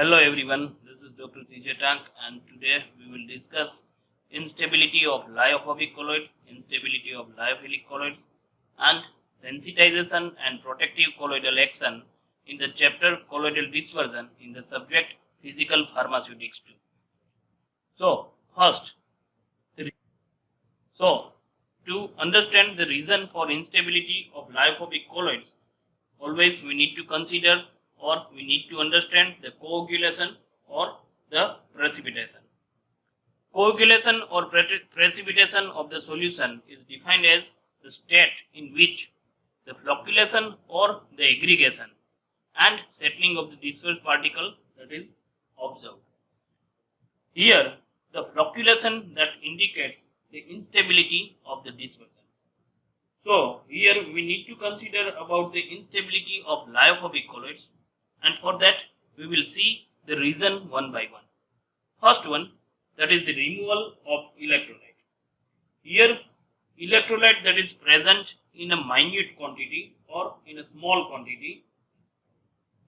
Hello everyone, this is Dr. CJ Tank and today we will discuss instability of lyophobic colloid, instability of lyophilic colloids and sensitization and protective colloidal action in the chapter colloidal dispersion in the subject physical pharmaceutics 2. So to understand the reason for instability of lyophobic colloids, always we need to consider or we need to understand the coagulation or the precipitation. Coagulation or precipitation of the solution is defined as the state in which the flocculation or the aggregation and settling of the dispersed particle that is observed. Here, the flocculation that indicates the instability of the dispersion. So, here we need to consider about the instability of lyophobic colloids, and for that we will see the reason one by one. First one, that is the removal of electrolyte. Here, electrolyte that is present in a minute quantity or in a small quantity,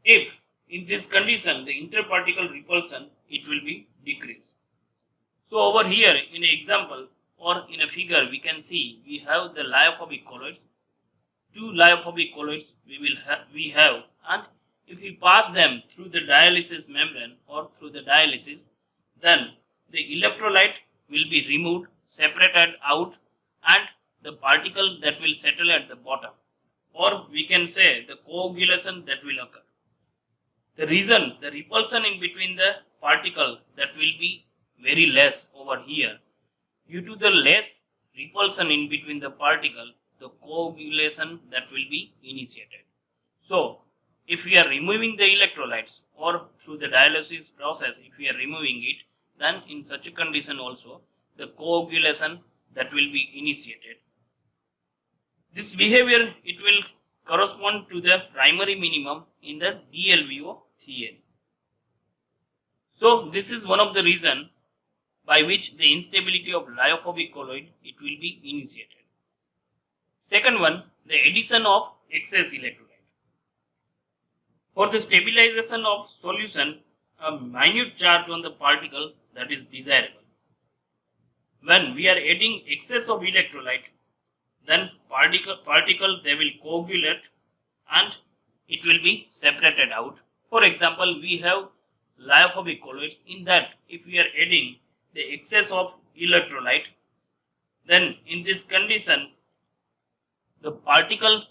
if in this condition the interparticle repulsion, it will be decreased. So over here in an example or in a figure we can see we have the lyophobic colloids. Two lyophobic colloids we have, and if we pass them through the dialysis membrane or through the dialysis, then the electrolyte will be removed, separated out, and the particle that will settle at the bottom, or we can say the coagulation that will occur. The reason, the repulsion in between the particle that will be very less over here. Due to the less repulsion in between the particle, the coagulation that will be initiated. So, if we are removing the electrolytes or through the dialysis process, if we are removing it, then in such a condition also the coagulation that will be initiated. This behavior, it will correspond to the primary minimum in the DLVO theory. So, this is one of the reasons by which the instability of lyophobic colloid it will be initiated. Second one, the addition of excess electrolyte. For the stabilization of solution, a minute charge on the particle that is desirable. When we are adding excess of electrolyte, then particle they will coagulate and it will be separated out. For example, we have lyophobic colloids. In that, if we are adding the excess of electrolyte, then in this condition the particle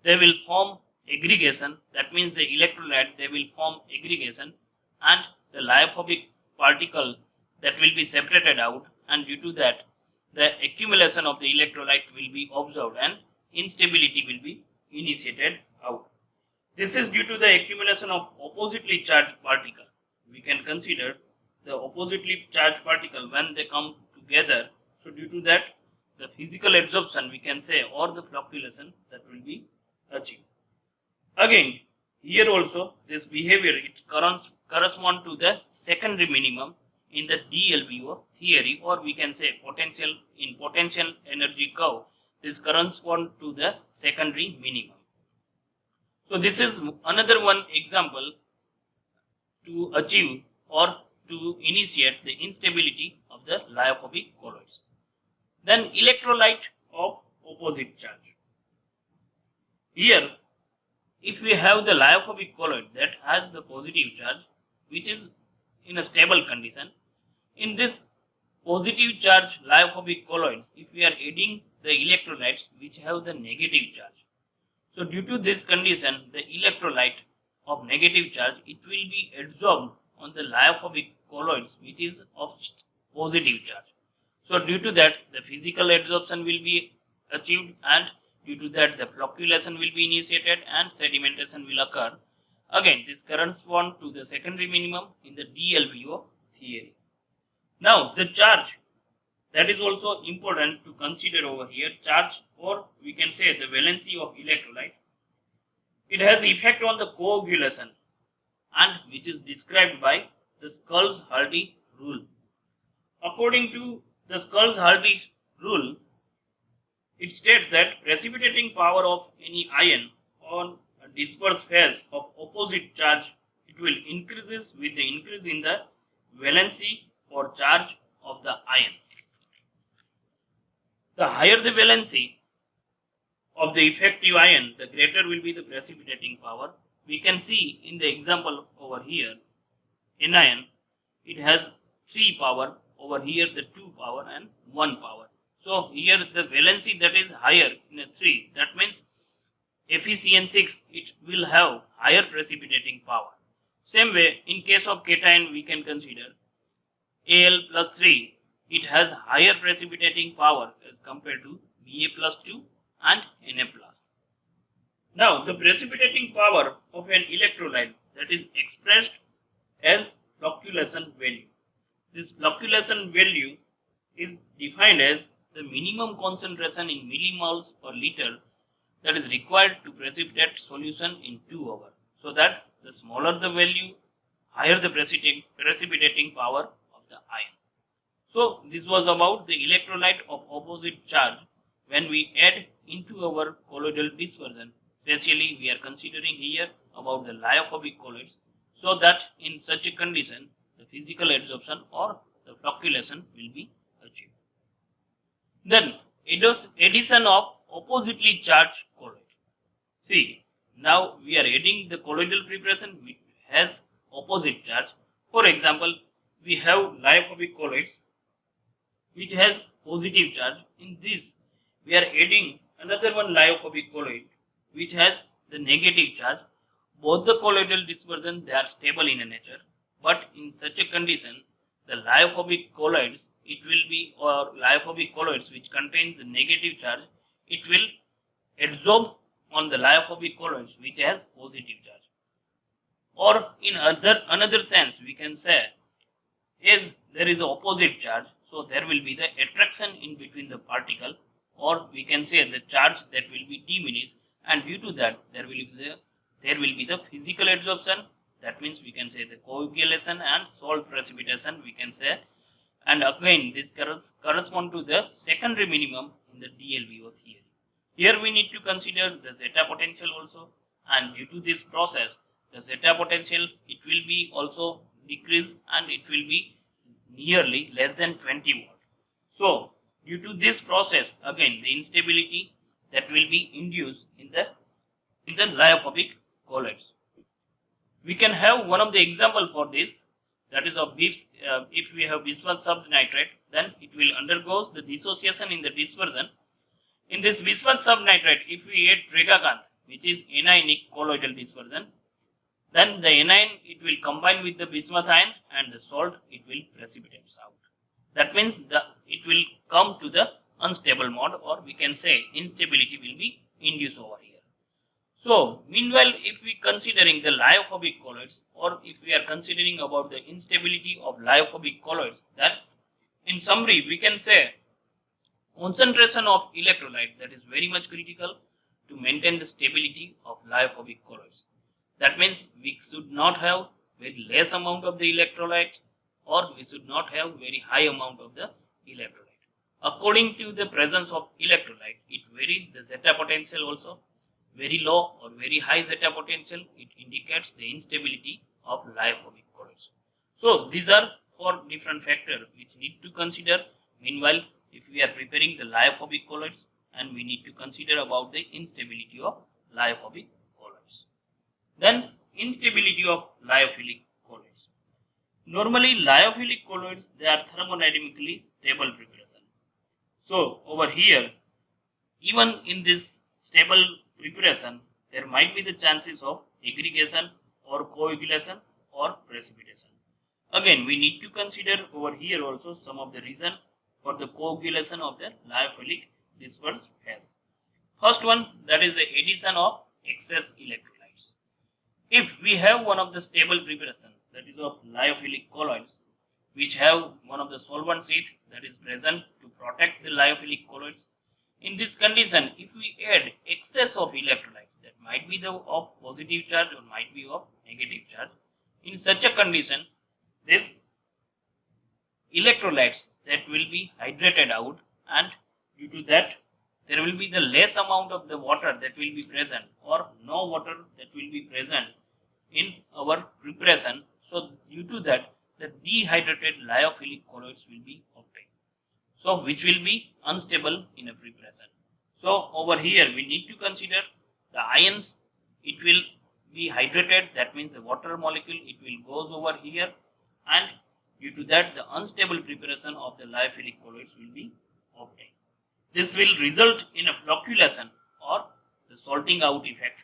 they will form aggregation. That means the electrolyte they will form aggregation and the lyophobic particle that will be separated out, and due to that the accumulation of the electrolyte will be observed and instability will be initiated out. This is due to the accumulation of oppositely charged particle. We can consider the oppositely charged particle when they come together. So due to that the physical absorption we can say or the flocculation that will be achieved. Again here also this behavior it corresponds to the secondary minimum in the DLVO theory, or we can say potential energy curve. This corresponds to the secondary minimum. So this is another one example to achieve or to initiate the instability of the lyophobic colloids. Then electrolyte of opposite charge. Here, if we have the lyophobic colloid that has the positive charge which is in a stable condition, in this positive charge lyophobic colloids, if we are adding the electrolytes which have the negative charge, so due to this condition the electrolyte of negative charge it will be adsorbed on the lyophobic colloids which is of positive charge. So due to that the physical adsorption will be achieved, and due to that the flocculation will be initiated and sedimentation will occur. Again this corresponds to the secondary minimum in the DLVO theory. Now the charge, that is also important to consider over here. Charge, or we can say the valency of electrolyte, it has effect on the coagulation, and which is described by the Schulz-Hardy rule. According to the Schulz-Hardy rule, it states that precipitating power of any ion on a dispersed phase of opposite charge it will increases with the increase in the valency or charge of the ion. The higher the valency of the effective ion, the greater will be the precipitating power. We can see in the example over here, anion, it has 3 power, over here the 2 power and 1 power. So here the valency that is higher in a 3, that means FeCN6, it will have higher precipitating power. Same way, in case of cation, we can consider Al plus 3, it has higher precipitating power as compared to Ba plus 2 and Na plus. Now, the precipitating power of an electrolyte, that is expressed as flocculation value. This flocculation value is defined as the minimum concentration in millimoles per liter that is required to precipitate solution in 2 hours. So that the smaller the value, higher the precipitating power of the ion. So this was about the electrolyte of opposite charge when we add into our colloidal dispersion. Especially we are considering here about the lyophobic colloids, so that in such a condition the physical adsorption or the flocculation will be achieved. Then addition of oppositely charged colloid. See, now we are adding the colloidal preparation which has opposite charge. For example, we have lyophobic colloids which has positive charge. In this, we are adding another one lyophobic colloid which has the negative charge. Both the colloidal dispersion, they are stable in nature, but in such a condition, the lyophobic colloids, it will be, or lyophobic colloids which contains the negative charge, it will adsorb on the lyophobic colloids which has positive charge. Or in another sense, we can say, as there is opposite charge, so there will be the attraction in between the particle, or we can say the charge that will be diminished, and due to that there will be the physical adsorption. That means we can say the coagulation and salt precipitation, we can say. And again, this corresponds to the secondary minimum in the DLBO theory. Here we need to consider the zeta potential also, and due to this process, the zeta potential, it will be also decreased and it will be nearly less than 20 volt. So due to this process, again the instability that will be induced in the lyophobic colloids. We can have one of the example for this, that is of this. If we have bismuth subnitrate, then it will undergo the dissociation in the dispersion. In this bismuth subnitrate, if we add tragacanth, which is anionic colloidal dispersion, then the anion, it will combine with the bismuth ion and the salt, it will precipitate out. That means it will come to the unstable mode, or we can say instability will be induced over here. So meanwhile, if we considering the lyophobic colloids, or if we are considering about the instability of lyophobic colloids, then in summary we can say concentration of electrolyte, that is very much critical to maintain the stability of lyophobic colloids. That means we should not have very less amount of the electrolyte, or we should not have very high amount of the electrolyte. According to the presence of electrolyte, it varies the zeta potential also. Very low or very high zeta potential, it indicates the instability of lyophobic colloids. So these are 4 different factors which need to consider. Meanwhile, if we are preparing the lyophobic colloids, and we need to consider about the instability of lyophobic colloids. Then instability of lyophilic colloids. Normally lyophilic colloids, they are thermodynamically stable preparation. So over here, even in this stable preparation, there might be the chances of aggregation or coagulation or precipitation. Again, we need to consider over here also some of the reason for the coagulation of the lyophilic dispersed phase. First one, that is the addition of excess electrolytes. If we have one of the stable preparation, that is of lyophilic colloids, which have one of the solvent sheath that is present to protect the lyophilic colloids, in this condition, if we add excess of electrolytes, that might be of positive charge or might be of negative charge, in such a condition, this electrolytes that will be hydrated out, and due to that there will be the less amount of the water that will be present, or no water that will be present in our preparation. So due to that, the dehydrated lyophilic colloids will be obtained. So which will be unstable in a preparation. So over here we need to consider the ions. It will be hydrated, that means the water molecule, it will goes over here, and due to that the unstable preparation of the lyophilic colloids will be obtained. This will result in a flocculation or the salting out effect.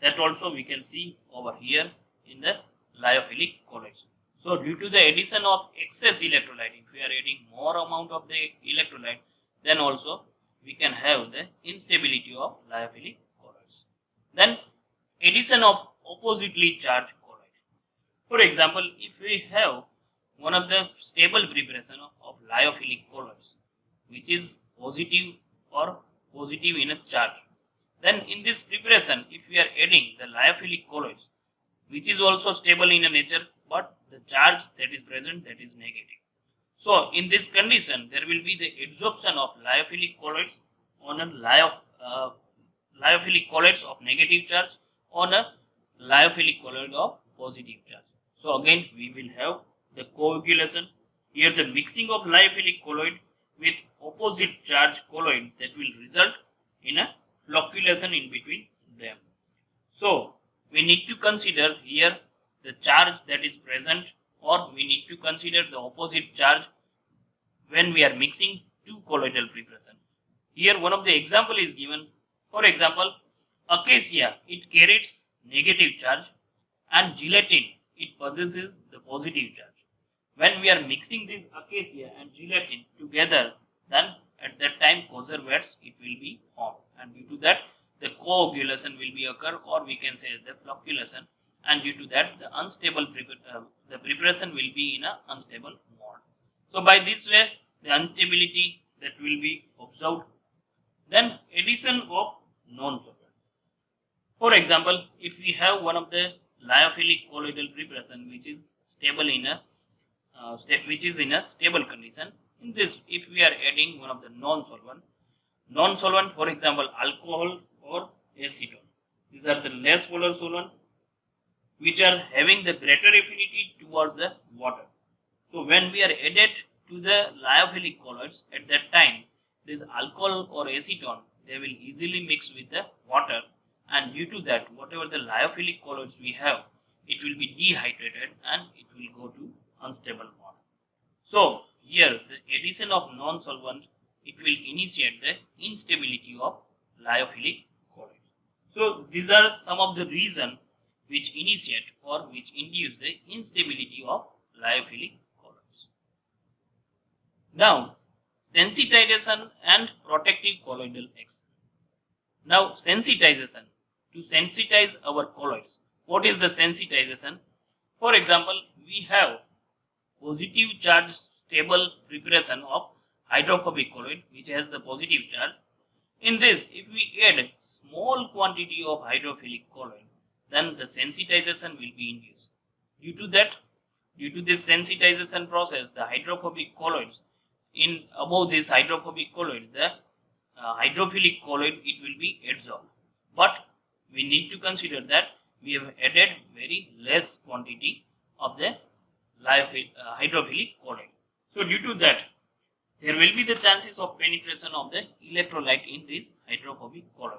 That also we can see over here in the lyophilic colloids. So due to the addition of excess electrolyte, if we are adding more amount of the electrolyte, then also we can have the instability of lyophilic colloids. Then addition of oppositely charged colloid. For example, if we have one of the stable preparation of lyophilic colloids, which is positive or positive in a charge, then in this preparation, if we are adding the lyophilic colloids, which is also stable in a nature, but the charge that is present, that is negative. So in this condition, there will be the adsorption of lyophilic colloids on a lyophilic colloids of negative charge on a lyophilic colloid of positive charge. So again we will have the coagulation. Here the mixing of lyophilic colloid with opposite charge colloid, that will result in a flocculation in between them. So we need to consider here the charge that is present, or we need to consider the opposite charge when we are mixing two colloidal preparation. Here one of the example is given. For example, acacia, it carries negative charge, and gelatin, it possesses the positive charge. When we are mixing this acacia and gelatin together, then at that time conservates, it will be formed, and due to that the coagulation will be occur, or we can say the flocculation, and due to that the unstable the preparation will be in a unstable mode. So by this way the instability that will be observed. Then addition of non-solvent. For example, if we have one of the lyophilic colloidal preparation which is stable in a stable condition, in this if we are adding one of the non-solvent, for example alcohol or acetone, these are the less polar solvent which are having the greater affinity towards the water. So when we are added to the lyophilic colloids, at that time this alcohol or acetone, they will easily mix with the water, and due to that whatever the lyophilic colloids we have, it will be dehydrated and it will go to unstable mode. So here the addition of non-solvent, it will initiate the instability of lyophilic colloids. So these are some of the reasons which initiate or which induce the instability of lyophilic colloids. Now sensitization and protective colloidal action. Now sensitization, to sensitize our colloids. What is the sensitization? For example, we have positive charge stable preparation of hydrophobic colloid which has the positive charge. In this, if we add small quantity of hydrophilic colloid, then the sensitization will be induced. Due to this sensitization process, the hydrophobic colloids, in above this hydrophobic colloid, the hydrophilic colloid, it will be adsorbed. But we need to consider that we have added very less quantity of the hydrophilic colloid. So due to that, there will be the chances of penetration of the electrolyte in this hydrophobic colloid.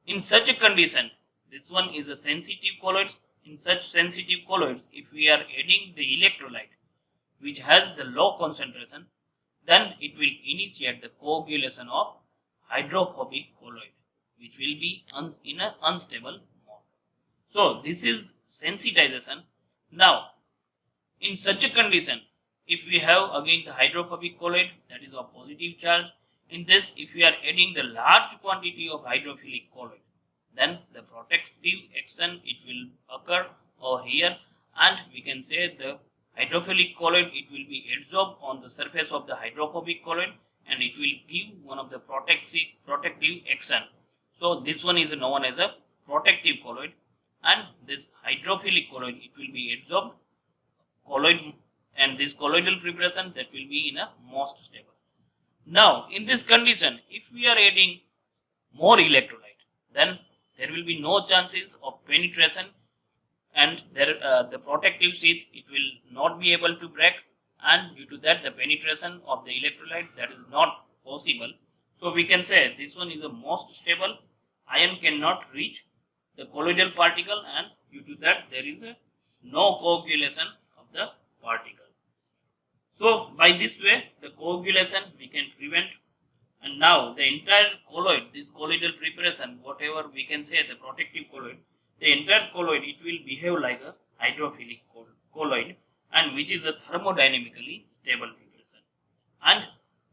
In such a condition, this one is a sensitive colloid. In such sensitive colloids, if we are adding the electrolyte which has the low concentration, then it will initiate the coagulation of hydrophobic colloid which will be in an unstable mode. So this is sensitization. Now in such a condition, if we have again the hydrophobic colloid that is of positive charge, in this if we are adding the large quantity of hydrophilic colloid, then the protective action it will occur over here, and we can say the hydrophilic colloid, it will be adsorbed on the surface of the hydrophobic colloid and it will give one of the protective action. So this one is known as a protective colloid, and this hydrophilic colloid, it will be adsorbed colloid, and this colloidal preparation that will be in a most stable. Now in this condition, if we are adding more electrolyte, then there will be no chances of penetration and the protective sheath, it will not be able to break, and due to that the penetration of the electrolyte that is not possible. So we can say this one is the most stable. Ion cannot reach the colloidal particle, and due to that there is no coagulation of the particle. So by this way the coagulation we can prevent. And now the entire colloid, this colloidal preparation, whatever we can say the protective colloid, the entire colloid, it will behave like a hydrophilic colloid, and which is a thermodynamically stable preparation. And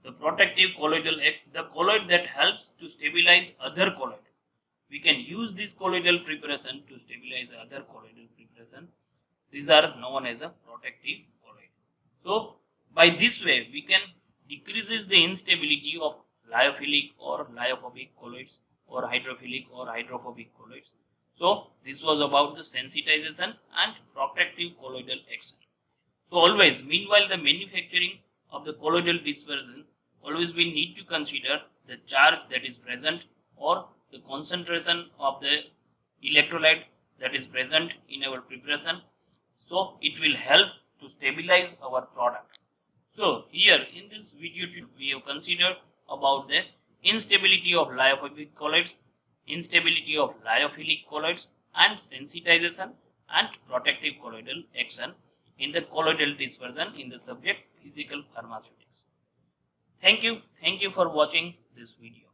the protective colloidal X, the colloid that helps to stabilize other colloid. We can use this colloidal preparation to stabilize the other colloidal preparation. These are known as a protective colloid. So by this way we can decreases the instability of lyophilic or lyophobic colloids, or hydrophilic or hydrophobic colloids. So this was about the sensitization and protective colloidal action. So always, meanwhile the manufacturing of the colloidal dispersion, always we need to consider the charge that is present or the concentration of the electrolyte that is present in our preparation. So it will help to stabilize our product. So here in this video we have considered about the instability of lyophobic colloids, instability of lyophilic colloids, and sensitization and protective colloidal action in the colloidal dispersion in the subject physical pharmaceutics. Thank you for watching this video.